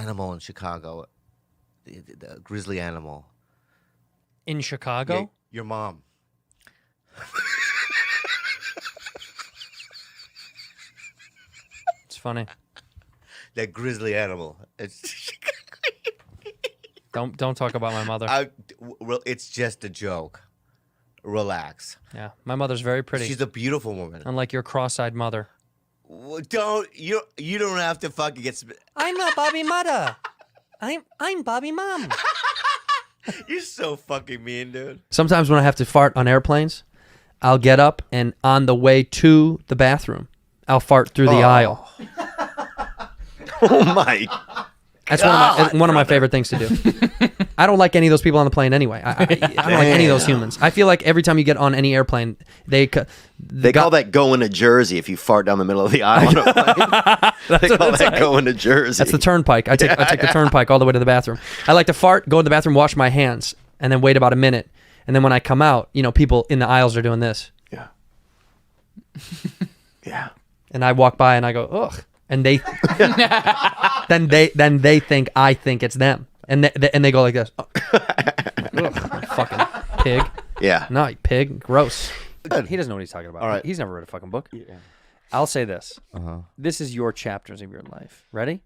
animal in Chicago. The grizzly animal. In Chicago? Yeah, your mom. It's funny. That grizzly animal. Don't talk about my mother. It's just a joke. Relax. Yeah, my mother's very pretty. She's a beautiful woman. Unlike your cross-eyed mother. You don't have to fucking get. I'm not Bobby mother. I'm Bobby mom. You're so fucking mean, dude. Sometimes when I have to fart on airplanes, I'll get up and on the way to the bathroom, I'll fart through the aisle. Oh my! That's one of my favorite things to do. I don't like any of those people on the plane anyway. I don't like any of those humans. I feel like every time you get on any airplane, they call that going to Jersey if you fart down the middle of the aisle on a plane. They call that going to Jersey. That's the turnpike. I take the turnpike all the way to the bathroom. I like to fart, go to the bathroom, wash my hands, and then wait about a minute. And then when I come out, people in the aisles are doing this. Yeah. Yeah. And I walk by and I go, ugh. And they then they think I think it's them. And they go like this. Ugh, fucking pig. Yeah. No, you pig. Gross. He doesn't know what he's talking about. All right. He's never read a fucking book. Yeah. I'll say this. This is your chapters of your life. Ready?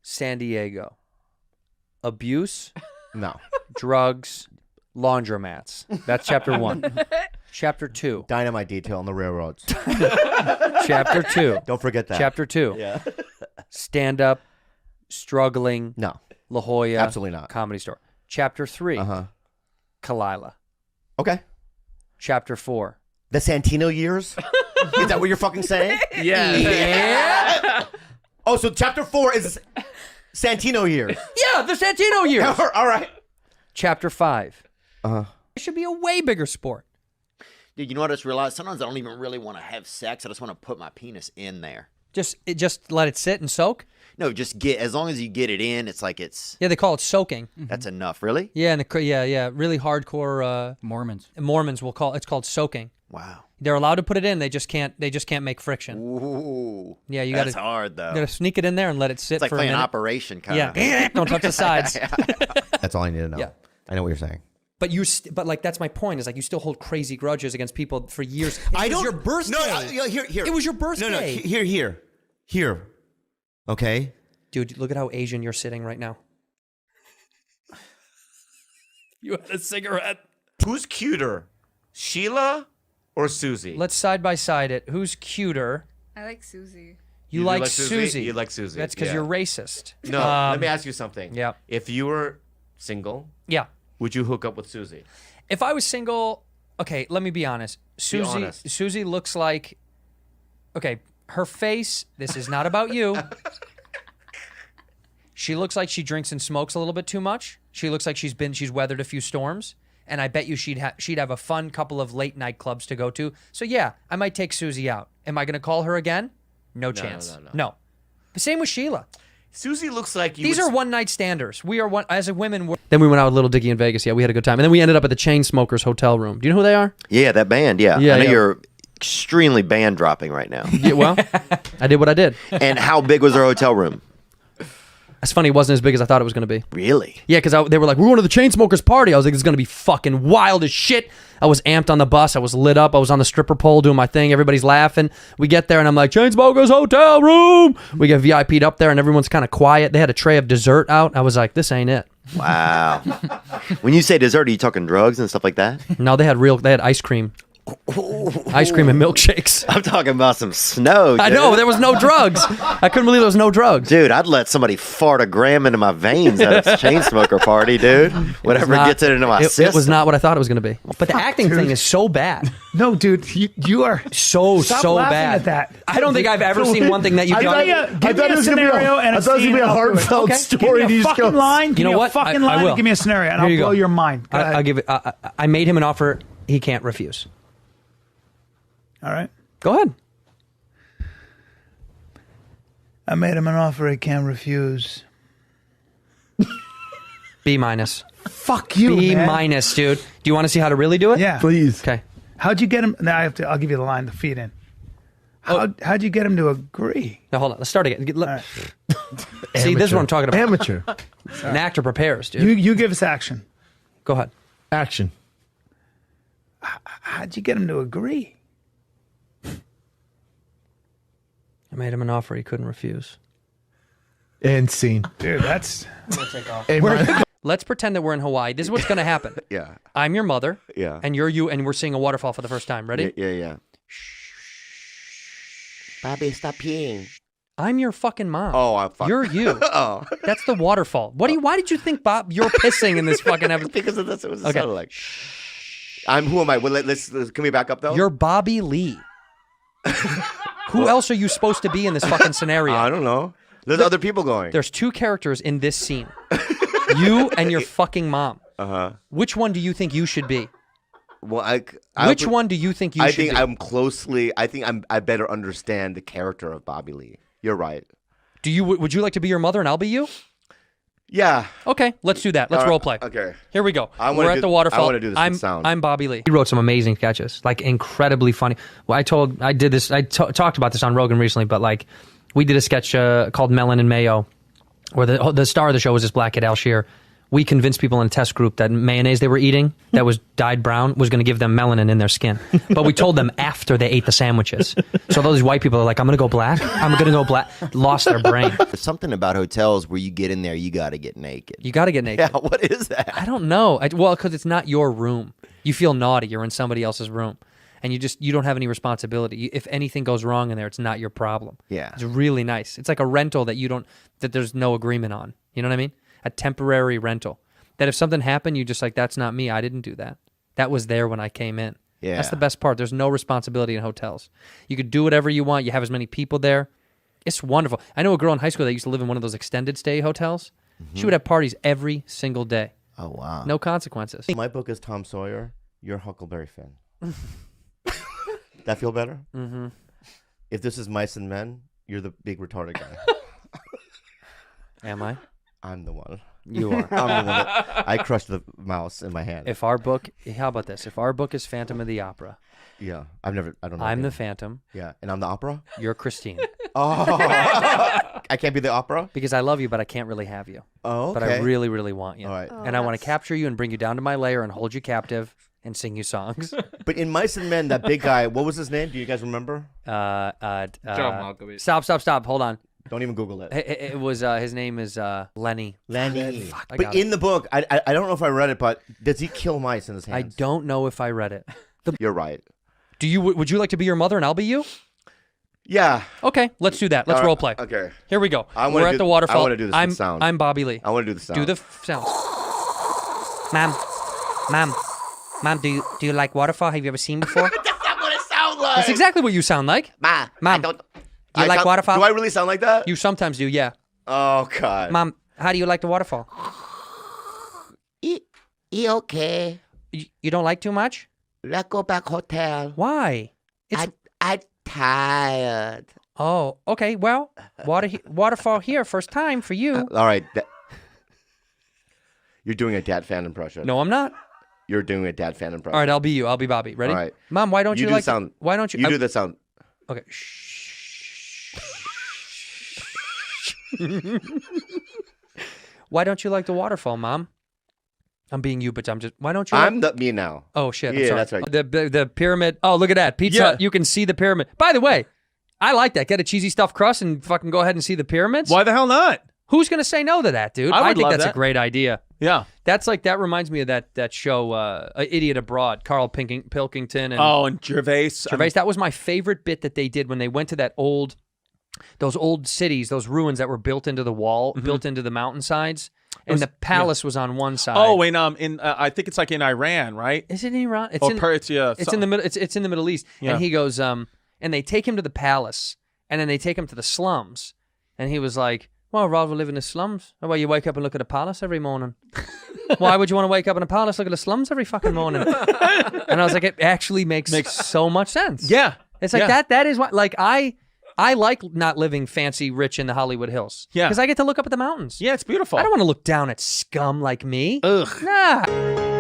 San Diego. Abuse. No. Drugs. Laundromats. That's chapter 1. Chapter 2. Dynamite detail on the railroads. Chapter 2. Don't forget that. Chapter 2. Yeah. Stand up. Struggling. No. La Jolla. Absolutely not. Comedy store. Chapter 3. Kalila. Okay. Chapter 4. The Santino years? Is that what you're fucking saying? Yeah. Oh, so chapter 4 is Santino years. Yeah, the Santino years. All right. Chapter 5. It should be a way bigger sport. Dude, you know what I just realized? Sometimes I don't even really want to have sex. I just want to put my penis in there. Just let it sit and soak? No, as long as you get it in, it's like it's... Yeah, they call it soaking. That's enough, really? Yeah, really hardcore Mormons will call it's called soaking. Wow. They're allowed to put it in, they just can't make friction. Ooh. Yeah, That's hard though. You gotta sneak it in there and let it sit it's like for a playing minute. Operation kind of. Yeah. Don't touch the sides. That's all I need to know. Yeah. I know what you're saying. But that's my point. Is like you still hold crazy grudges against people for years. It was your birthday. No, here. It was your birthday. No, here. Okay. Dude, look at how Asian you're sitting right now. You had a cigarette. Who's cuter, Sheila or Susie? Let's side by side it. Who's cuter? I like Susie. You like Susie. You like Susie. That's because you're racist. No, let me ask you something. Yeah. If you were single, yeah, would you hook up with Susie? If I was single, okay, let me be honest. Susie looks like, okay, her face, this is not about you. She looks like she drinks and smokes a little bit too much. She looks like she's weathered a few storms. And I bet you she'd have a fun couple of late night clubs to go to. So yeah, I might take Susie out. Am I going to call her again? No chance. No. But same with Sheila. Susie looks like you. These are one night standers. We are one as a women. Then we went out with Little Dicky in Vegas. Yeah, we had a good time. And then we ended up at the Chainsmokers hotel room. Do you know who they are? Yeah, that band. Yeah, I know you're extremely band dropping right now. Yeah, well, I did what I did. And how big was their hotel room? It's funny, it wasn't as big as I thought it was going to be. Really? Yeah, because they were like, we're going to the Chainsmokers party. I was like, it's going to be fucking wild as shit. I was amped on the bus. I was lit up. I was on the stripper pole doing my thing. Everybody's laughing. We get there, and I'm like, Chainsmokers hotel room. We get VIP'd up there, and everyone's kind of quiet. They had a tray of dessert out. I was like, this ain't it. Wow. When you say dessert, are you talking drugs and stuff like that? No, they had ice cream. Ice cream and milkshakes. I'm talking about some snow, dude. I know, there was no drugs. I couldn't believe there was no drugs. Dude, I'd let somebody fart a gram into my veins at a Chainsmoker party, dude. Whatever gets it into my system. It was not what I thought it was going to be. But the acting thing is so bad. No, dude, you are so bad at that. I don't think I've ever seen one thing that you've done. Give me a scenario and a scene. I thought it was going to be a heartfelt story. Give me a fucking line. You know what? Fucking line. And give me a scenario, and I'll blow your mind. I'll give it. I made him an offer he can't refuse. All right. Go ahead. I made him an offer he can't refuse. B minus. Fuck you, B man. minus, dude. Do you want to see how to really do it? Yeah. Please. Okay. How'd you get him? Now I'll give you the line to feed in. How'd you get him to agree? Now hold on. Let's start again. Right. See, this is what I'm talking about. Amateur. An actor prepares, dude. You give us action. Go ahead. Action. How'd you get him to agree? I made him an offer he couldn't refuse. And scene. Dude, that's... I'm going to take off. Hey, Let's pretend that we're in Hawaii. This is what's going to happen. Yeah. I'm your mother. Yeah. And you're you, and we're seeing a waterfall for the first time. Ready? Yeah. Bobby, stop peeing. I'm your fucking mom. Oh, I'm fucking... You're you. Oh. That's the waterfall. Why did you think, Bob, you're pissing in this fucking episode? Because of this, it was Okay. sounded like... Who am I? Well, let's can we back up, though? You're Bobby Lee. Who else are you supposed to be in this fucking scenario? I don't know. There's other people going. There's two characters in this scene. You and your fucking mom. Uh-huh. Which one do you think you should be? Well, Which one do you think you should be? I think I better understand the character of Bobby Lee. You're right. Would you like to be your mother and I'll be you? Yeah. Okay, let's do that. Let's role play. Okay. Here we go. We're at the waterfall. I want to do this with sound. I'm Bobby Lee. He wrote some amazing sketches, like incredibly funny. Well, I talked about this on Rogan recently, but like we did a sketch called Melon and Mayo, where the star of the show was this black kid, Al Shear. We convinced people in a test group that mayonnaise they were eating that was dyed brown was going to give them melanin in their skin. But we told them after they ate the sandwiches. So those white people are like, I'm going to go black. I'm going to go black. Lost their brain. There's something about hotels where you get in there, you got to get naked. You got to get naked. Yeah, what is that? I don't know. Well, because it's not your room. You feel naughty. You're in somebody else's room. And you don't have any responsibility. If anything goes wrong in there, it's not your problem. Yeah. It's really nice. It's like a rental that there's no agreement on. You know what I mean? A temporary rental. That if something happened, you just like, that's not me. I didn't do that. That was there when I came in. Yeah. That's the best part. There's no responsibility in hotels. You could do whatever you want. You have as many people there. It's wonderful. I know a girl in high school that used to live in one of those extended stay hotels. Mm-hmm. She would have parties every single day. Oh, wow. No consequences. My book is Tom Sawyer. You're Huckleberry Finn. That feel better? Mm-hmm. If this is Mice and Men, you're the big retarded guy. Am I? I'm the one. You are. I'm the one that I crushed the mouse in my hand. How about this? If our book is Phantom of the Opera. Yeah. I don't know. I'm the Phantom. Yeah. And I'm the opera? You're Christine. Oh. I can't be the opera? Because I love you, but I can't really have you. Oh, okay. But I really, really want you. All right. And I want to capture you and bring you down to my lair and hold you captive and sing you songs. But in Mice and Men, that big guy, what was his name? Do you guys remember? John Malkovich. Stop. Hold on. Don't even Google it. It was his name is Lenny. Lenny. Fuck, But in the book, I don't know if I read it, but does he kill mice in his hands? I don't know if I read it. You're right. Would you like to be your mother and I'll be you? Yeah. Okay, let's do that. Let's role play. Okay. Here we go. We're at the waterfall. I want to do this with sound. I'm Bobby Lee. I want to do the sound. Do the sound. Mom, do you like waterfall? Have you ever seen before? That's not what it sounds like. That's exactly what you sound like. Mom, do you like waterfall? Do I really sound like that? You sometimes do, yeah. Oh, God. Mom, how do you like the waterfall? Okay. You don't like too much? Let's go back hotel. Why? I'm tired. Oh, okay. Well, waterfall here, first time for you. All right. You're doing a dad fan impression. No, I'm not. You're doing a dad fan impression. All right, I'll be you. I'll be Bobby. Ready? All right. Mom, why don't you do like the sound? Why don't you? You do the sound. Okay. Why don't you like the waterfall, Mom? I'm being you, but I'm just. Why don't you? I'm me now. Oh shit! Yeah, I'm sorry. that's right. The pyramid. Oh, look at that pizza. Yeah. You can see the pyramid. By the way, I like that. Get a cheesy stuffed crust and fucking go ahead and see the pyramids. Why the hell not? Who's gonna say no to that, dude? I would think love that's that. a great idea. Yeah. That's like that reminds me of that show, Idiot Abroad. Carl Pilkington and And Gervais. Gervais. That was my favorite bit that they did when they went to those old cities, those ruins that were built into the wall, built into the mountainsides, and the palace was on one side. Oh, in I think it's like in Iran, right? Is it in Iran? It's Or in, Persia. it's in the middle. It's in the Middle East. Yeah. And he goes, and they take him to the palace, and then they take him to the slums, and he was like, "Well, I'd rather live in the slums. Why you wake up and look at a palace every morning? Why would you want to wake up in a palace, look at the slums every fucking morning?" And I was like, it actually makes so much sense. Yeah. It's like Yeah. that is what, like, I like not living fancy, rich in the Hollywood Hills. Yeah. Because I get to look up at the mountains. Yeah, it's beautiful. I don't want to look down at scum like me. Ugh. Nah.